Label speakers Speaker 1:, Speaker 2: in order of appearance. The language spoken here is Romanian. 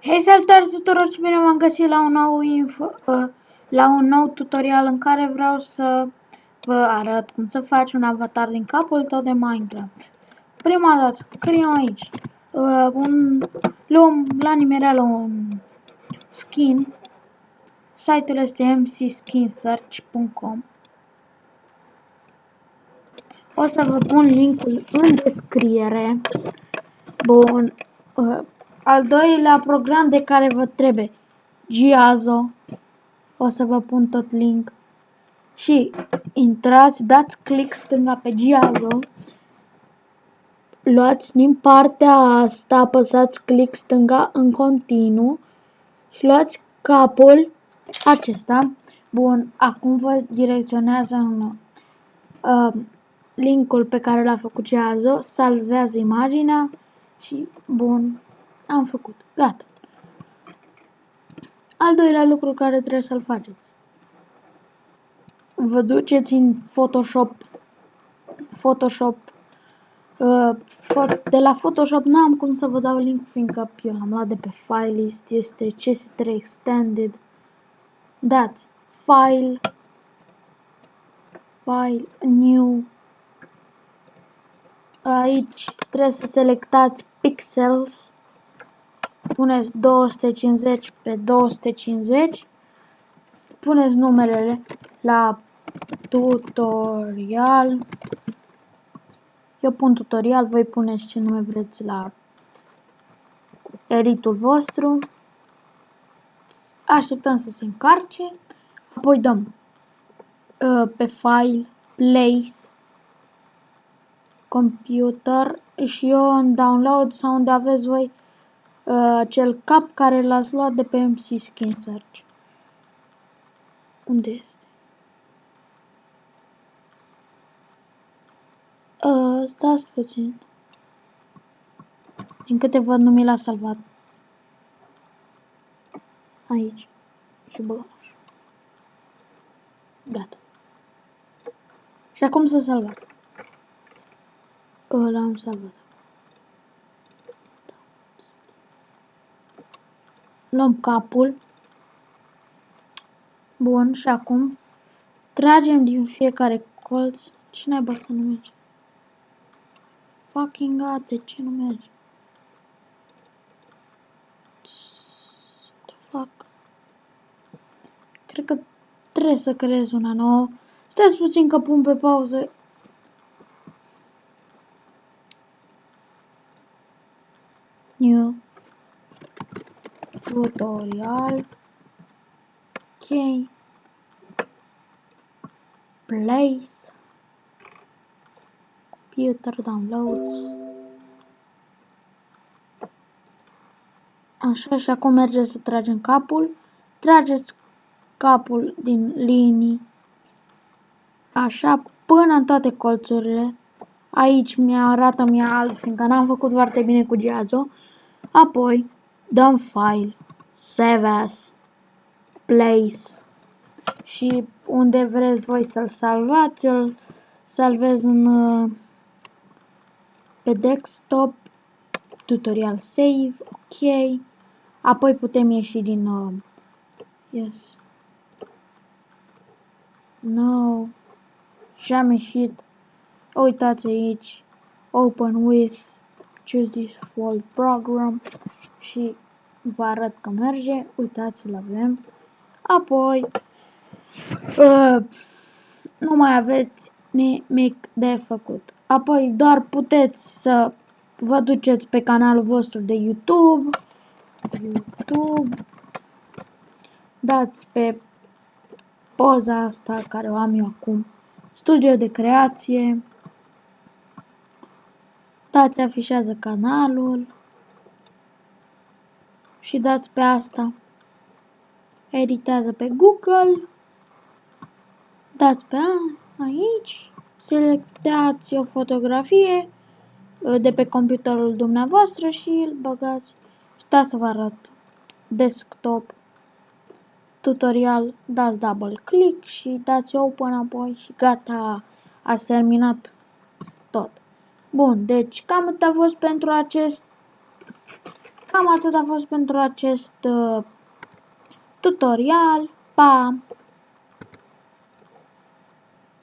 Speaker 1: Hei, salutare tuturor și bine m-am găsit la un nou tutorial în care vreau să vă arăt cum să faci un avatar din capul tău de Minecraft. Prima dată scriem aici, luăm la nimereală un skin, site-ul este mcSkinSearch.com. O să vă pun linkul în descriere. Bun. Al doilea program de care vă trebuie, Giazo. O să vă pun tot link. Și intrați, dați click stânga pe Giazo. Luați din partea asta, apăsați click stânga în continuu și luați capul acesta. Bun, acum vă direcționează în linkul pe care l-a făcut Giazo, salvează imaginea și bun, am făcut, gata. Al doilea lucru care trebuie să-l faceți. Vă duceți în Photoshop. De la Photoshop n-am cum să vă dau link, fiindcă eu l-am luat de pe Filelist, este CS3 Extended. Dați File, New. Aici trebuie să selectați Pixels. Puneți 250 pe 250. Puneți numerele la tutorial. Eu pun tutorial, voi puneți ce nume vreți la editul vostru. Așteptăm să se încarce. Apoi dăm pe file, place, computer și eu în download sau unde aveți voi cel cap care l-ați luat de pe mcSkinSearch. Unde este? Stați puțin. Din câte văd nu mi l-a salvat. Aici. Și băgăm așa. Gata. Și acum s-a salvat. L-am salvat. Luăm capul. Bun, și acum tragem din fiecare colț. Ce naiba să nu merge? Fucking god, de ce nu merge? The fuck? Cred că trebuie să creez una nouă. Stați puțin că pun pe pauză. New tutorial. Ok. Place. Computer downloads. Așa, și acum merge să tragem capul. Trageți capul din linii. Așa, până în toate colțurile. Aici arată mie alt, fiindcă n-am făcut foarte bine cu Giazo. Apoi, dăm file, save as, place. Și unde vreți voi să-l salvați, îl salvez pe desktop, tutorial save, ok. Apoi putem ieși din yes. No. Și am ieșit. Uitați aici. Open with. Choose this full program. Și vă arăt că merge. Uitați-l avem. Apoi nu mai aveți nimic de făcut. Apoi doar puteți să vă duceți pe canalul vostru de YouTube. Dați pe poza asta care o am eu acum. Studio de creație. Dați afișează canalul. Și dați pe asta. Editează pe Google. Dați pe aici. Selectați o fotografie de pe computerul dumneavoastră și îl băgați. Stați să vă arăt. Desktop. Tutorial. Dați double click și dați open apoi și gata. Ați terminat tot. Bun, deci cam atât a fost pentru acest Cam atât a fost pentru acest tutorial. Pa!